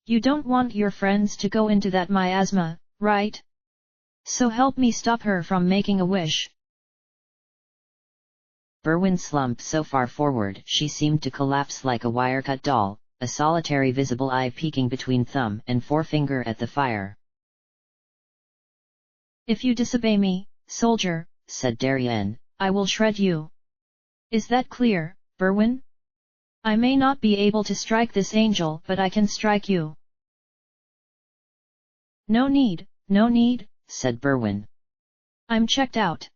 You don't want your friends to go into that miasma, right? So help me stop her from making a wish. Berwin slumped so far forward she seemed to collapse like a wire-cut doll, a solitary visible eye peeking between thumb and forefinger at the fire. If you disobey me, soldier, said Darien, I will shred you. Is that clear, Berwin? I may not be able to strike this angel, but I can strike you. No need, said Berwin. I'm checked out.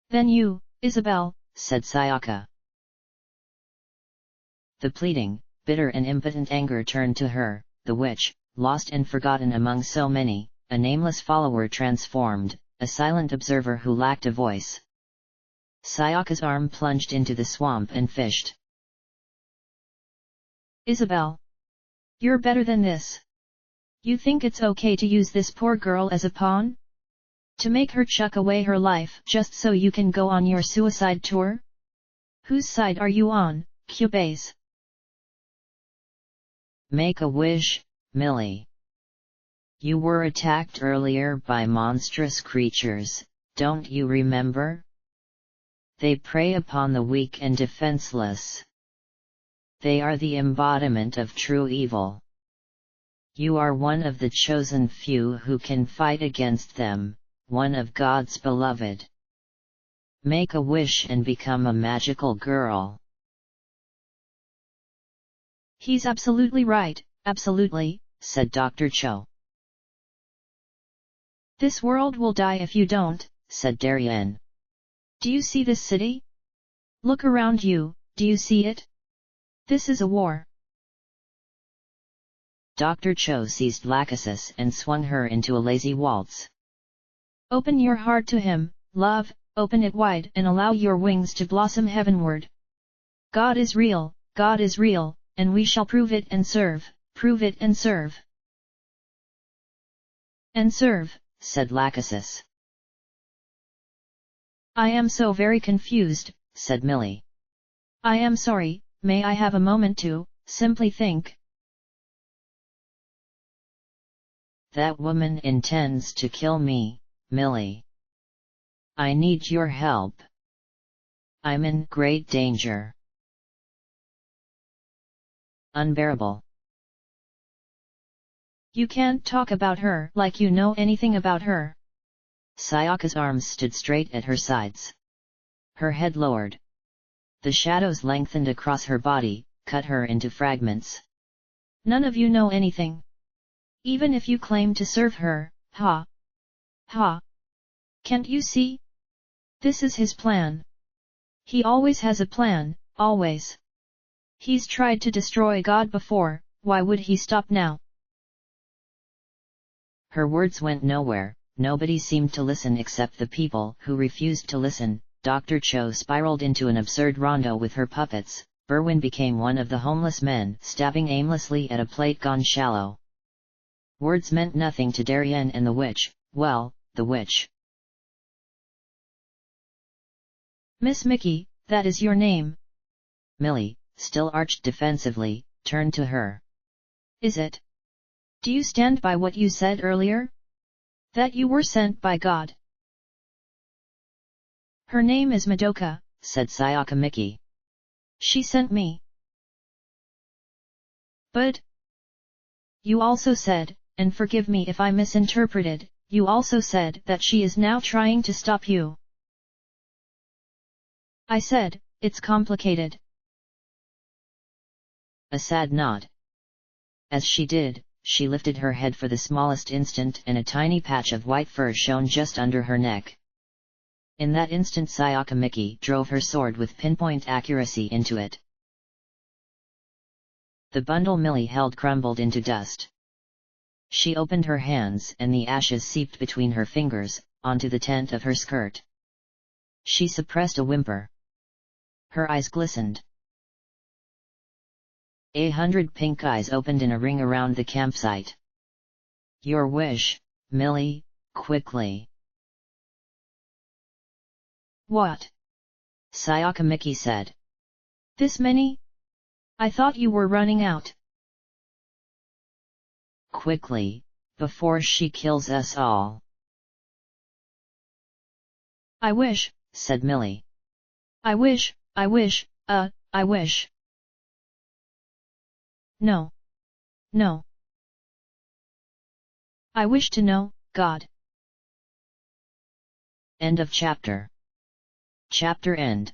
Then you, Isabel, said Sayaka. The pleading, bitter and impotent anger turned to her, the witch, lost and forgotten among so many, a nameless follower transformed, a silent observer who lacked a voice. Sayaka's arm plunged into the swamp and fished. Isabel! You're better than this. You think it's okay to use this poor girl as a pawn? To make her chuck away her life just so you can go on your suicide tour? Whose side are you on, Cubase? Make a wish, Millie. You were attacked earlier by monstrous creatures, don't you remember? They prey upon the weak and defenseless. They are the embodiment of true evil. You are one of the chosen few who can fight against them, one of God's beloved. Make a wish and become a magical girl. He's absolutely right, absolutely, said Dr. Cho. This world will die if you don't, said Darien. Do you see this city? Look around you, do you see it? This is a war. Dr. Cho seized Lachesis and swung her into a lazy waltz. Open your heart to him, love, open it wide and allow your wings to blossom heavenward. God is real, and we shall prove it and serve, prove it and serve. And serve, said Lachesis. I am so very confused, said Millie. I am sorry, may I have a moment to, simply think? That woman intends to kill me, Millie. I need your help. I'm in great danger. Unbearable. You can't talk about her like you know anything about her. Sayaka's arms stood straight at her sides. Her head lowered. The shadows lengthened across her body, cut her into fragments. None of you know anything. Even if you claim to serve her, ha! Ha! Can't you see? This is his plan. He always has a plan, always. He's tried to destroy God before, why would he stop now? Her words went nowhere, nobody seemed to listen except the people who refused to listen. Dr. Cho spiraled into an absurd rondo with her puppets. Berwin became one of the homeless men stabbing aimlessly at a plate gone shallow. Words meant nothing to Darien and the witch, well, the witch. Miss Mickey, that is your name. Millie, still arched defensively, turned to her. Is it? Do you stand by what you said earlier? That you were sent by God? Her name is Madoka, said Sayaka Miki. She sent me. But you also said, and forgive me if I misinterpreted, you also said that she is now trying to stop you. I said, it's complicated. A sad nod. As she did, she lifted her head for the smallest instant and a tiny patch of white fur shone just under her neck. In that instant Sayaka Miki drove her sword with pinpoint accuracy into it. The bundle Millie held crumbled into dust. She opened her hands and the ashes seeped between her fingers, onto the tent of her skirt. She suppressed a whimper. Her eyes glistened. 100 pink eyes opened in a ring around the campsite. Your wish, Millie, quickly. What? Sayaka Miki said. This many? I thought you were running out. Quickly, before she kills us all. I wish, said Millie. I wish. No. No. I wish to know, God. End of chapter. Chapter end.